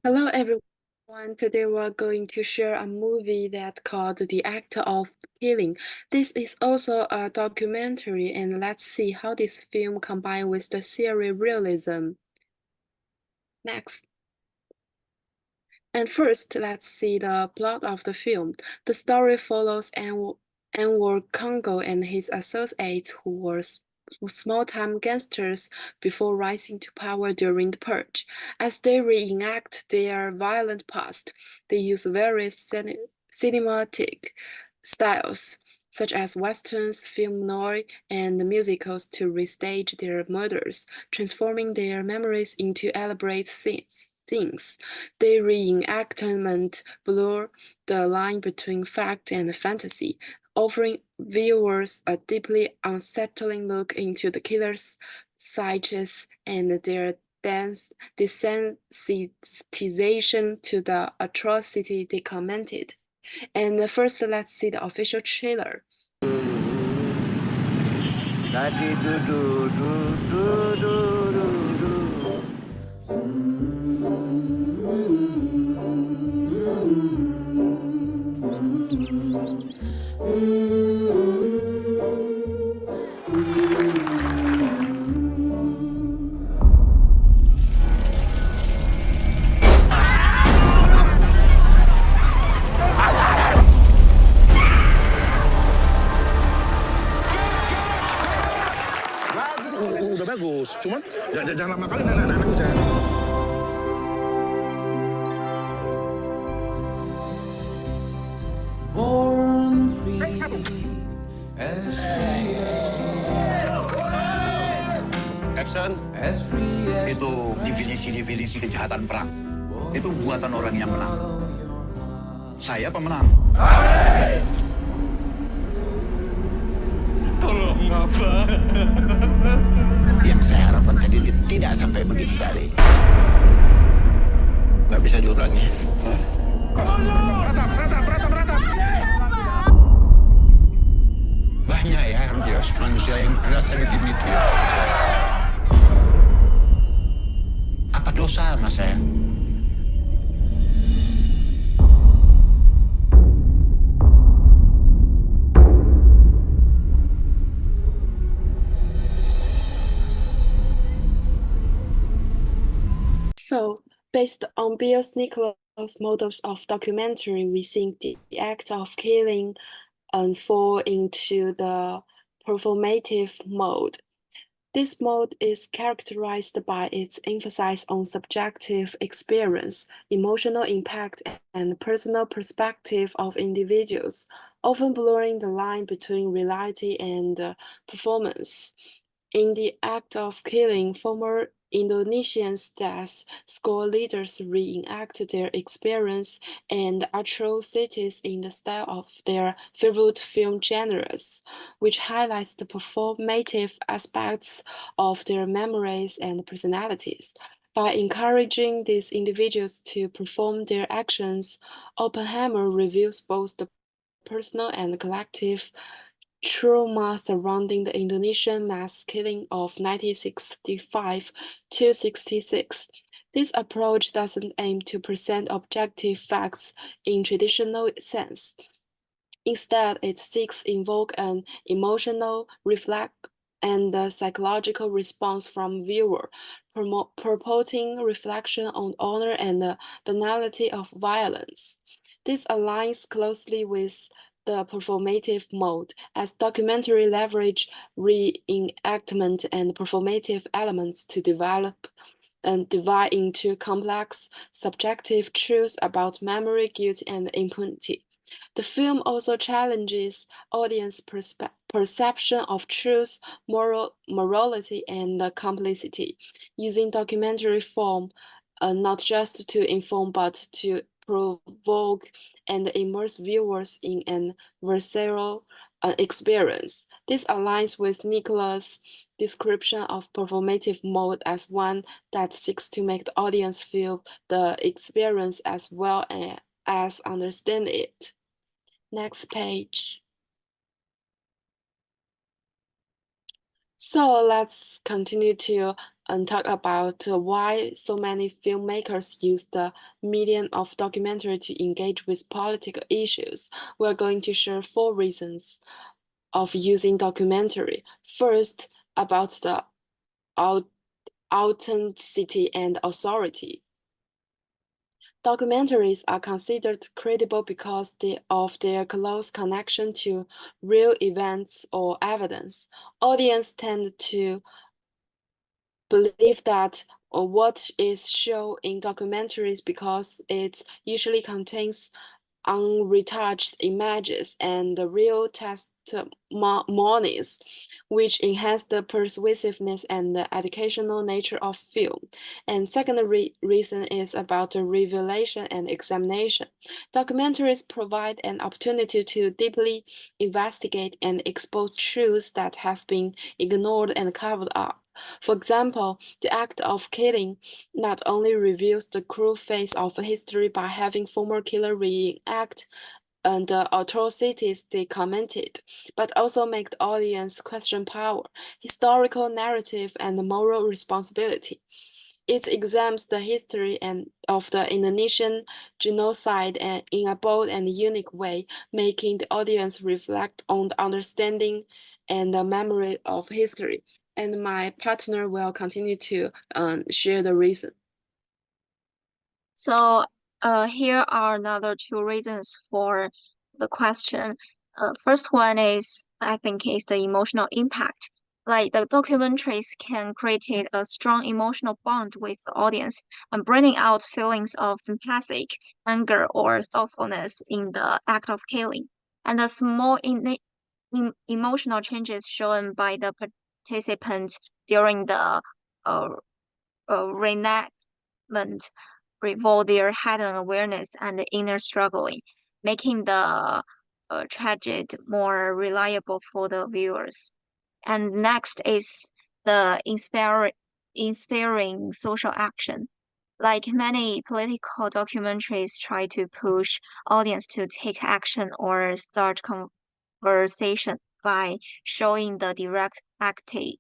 Hello everyone. Today we're going to share a movie that called The Act of Killing. This is also a documentary, and let's see how this film combines with the serial realism. Next. And first, let's see the plot of the film. The story follows Anwar Congo and his associates who were small-time gangsters before rising to power during the Purge. As they reenact their violent past, they use various cinematic styles, such as westerns, film noir, and musicals to restage their murders, transforming their memories into elaborate scenes. The reenactment blur the line between fact and fantasy, offering viewers a deeply unsettling look into the killer's psyches and their desensitization to the atrocity they committed. And first, let's see the official trailer. Udah bagus, cuman jangan lama kali nangis ya. Born free as Epson, free as itu definisi kejahatan perang. Itu buatan orang yang menang. Saya pemenang. tolong Bapak. Yang saya harapkan tadi tidak sampai begitu tadi. Nggak bisa diulangi. Beratap. Banyak ya, Dios, manusia yang rasa gitu ya. Apa dosa mas saya? So, based on Bill Nichols' models of documentary, we think the act of killing fall into the performative mode. This mode is characterized by its emphasis on subjective experience, emotional impact, and personal perspective of individuals, often blurring the line between reality and performance. In the act of killing, former Indonesian State school leaders reenact their experience and atrocities in the style of their favorite film genres, which highlights the performative aspects of their memories and personalities. By encouraging these individuals to perform their actions, Oppenheimer reveals both the personal and collective trauma surrounding the Indonesian mass killing of 1965 to 66. This approach doesn't aim to present objective facts in traditional sense. Instead, it seeks invoke an emotional, reflect, and psychological response from viewer, purporting reflection on honor and the banality of violence. This aligns closely with the performative mode, as documentary leverage reenactment and performative elements to develop and divide into complex, subjective truths about memory, guilt, and impunity. The film also challenges audience perception of truth, morality, and complicity, using documentary form not just to inform but to provoke and immerse viewers in an visceral experience. This aligns with Nicholas' description of performative mode as one that seeks to make the audience feel the experience as well as understand it. Next page. So let's continue to talk about why so many filmmakers use the medium of documentary to engage with political issues. We're going to share 4 reasons of using documentary. First, about the authenticity and authority. Documentaries are considered credible because of their close connection to real events or evidence. Audience tend to believe that what is shown in documentaries because it usually contains unretouched images and the real testimonies, which enhance the persuasiveness and the educational nature of film. And second reason is about the revelation and examination. Documentaries provide an opportunity to deeply investigate and expose truths that have been ignored and covered up. For example, the act of killing not only reveals the cruel face of history by having former killer reenact and the atrocities they committed, but also make the audience question power, historical narrative, and moral responsibility. It examines the history of the Indonesian genocide in a bold and unique way, making the audience reflect on the understanding and the memory of history. And my partner will continue to share the reason. So, here are another 2 reasons for the question. First one is, I think, is the emotional impact. Like the documentaries can create a strong emotional bond with the audience and bringing out feelings of empathic, anger, or thoughtfulness in the act of killing. And the small emotional changes shown by the participants during the uh, reenactment reveal their hidden awareness and inner struggling, making the tragedy more reliable for the viewers. And next is the inspiring social action. Like many political documentaries try to push audience to take action or start conversation by showing the direct active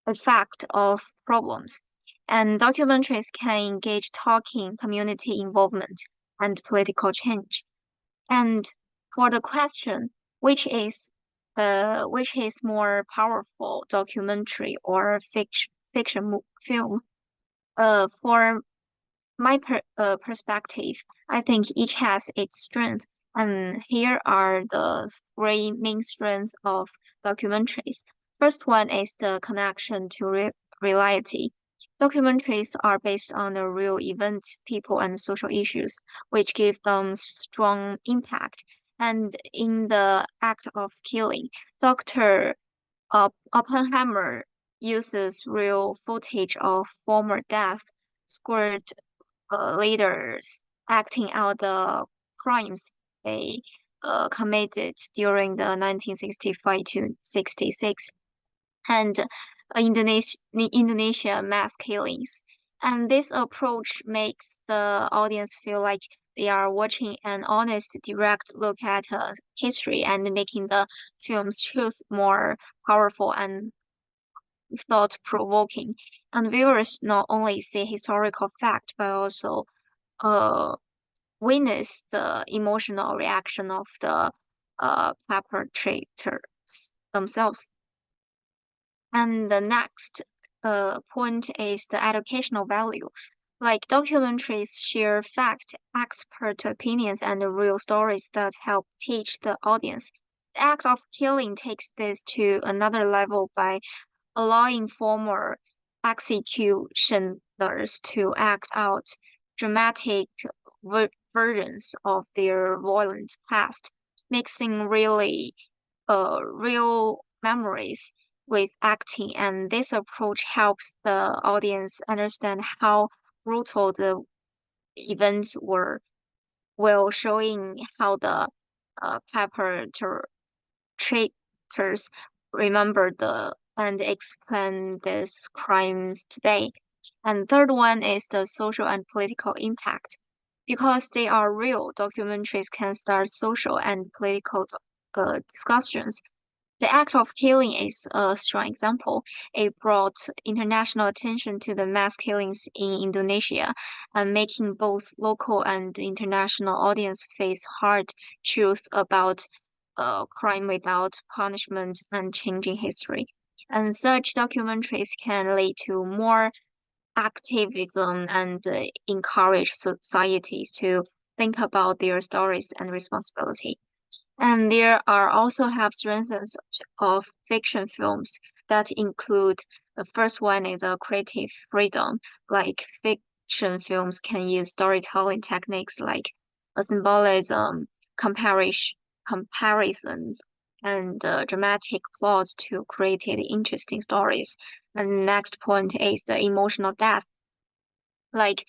effect of problems. And documentaries can engage talking, community involvement, and political change. And for the question, which is more powerful, documentary or fiction film? For my perspective, I think each has its strength. And here are the 3 main strengths of documentaries. First one is the connection to reality. Documentaries are based on the real events, people, and social issues, which give them strong impact. And in the act of killing, Dr. Oppenheimer uses real footage of former death squad leaders acting out the crimes they committed during the 1965 to 66 and Indonesia mass killings. And this approach makes the audience feel like they are watching an honest, direct look at history and making the film's truth more powerful and thought-provoking. And viewers not only see historical fact, but also uh, witness the emotional reaction of the perpetrators themselves. And the next point is the educational value. Like documentaries share fact, expert opinions, and real stories that help teach the audience. The act of killing takes this to another level by allowing former executioners to act out dramatic versions of their violent past, mixing real memories with acting. And this approach helps the audience understand how brutal the events were, while showing how the perpetrators remember the and explain these crimes today. And third one is the social and political impact. Because they are real, documentaries can start social and political discussions. The act of killing is a strong example. It brought international attention to the mass killings in Indonesia, and making both local and international audience face hard truths about crime without punishment and changing history. And such documentaries can lead to more activism and encourage societies to think about their stories and responsibility. And there are also have strengths of fiction films that include the first one is a creative freedom, like fiction films can use storytelling techniques like a symbolism, comparisons, and dramatic plots to create interesting stories. And next point is the emotional depth. Like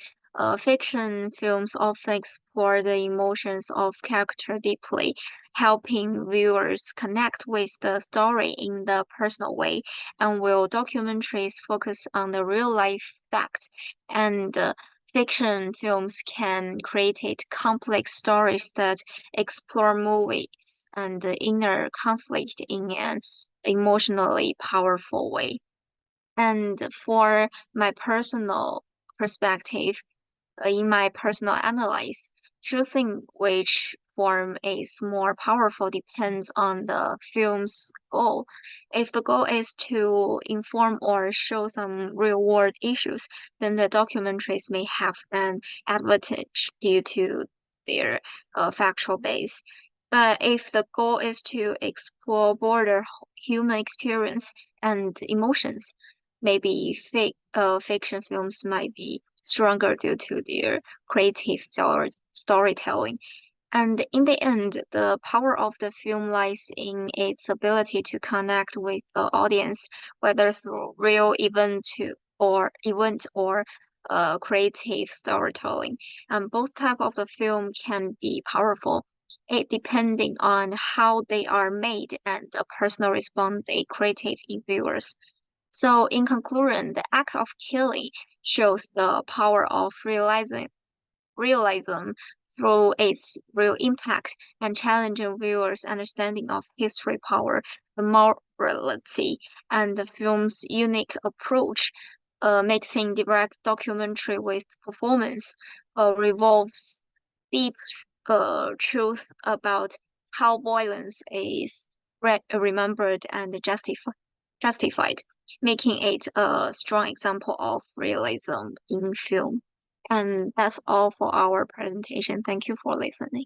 fiction films often explore the emotions of character deeply, helping viewers connect with the story in the personal way. And while documentaries focus on the real life facts, and fiction films can create complex stories that explore movies and the inner conflict in an emotionally powerful way. And for my personal perspective, in my personal analysis, choosing which form is more powerful depends on the film's goal. If the goal is to inform or show some real world issues, then the documentaries may have an advantage due to their factual base. But if the goal is to explore broader human experience and emotions, maybe fiction films might be stronger due to their creative storytelling. And in the end, the power of the film lies in its ability to connect with the audience, whether through real event or creative storytelling. And both type of the film can be powerful. It depending on how they are made and the personal response they create in viewers. So, in conclusion, the act of killing shows the power of realism through its real impact and challenging viewers' understanding of history, power, the morality, and the film's unique approach. Mixing direct documentary with performance revolves deep truth about how violence is remembered and justified, making it a strong example of realism in film. And that's all for our presentation. Thank you for listening.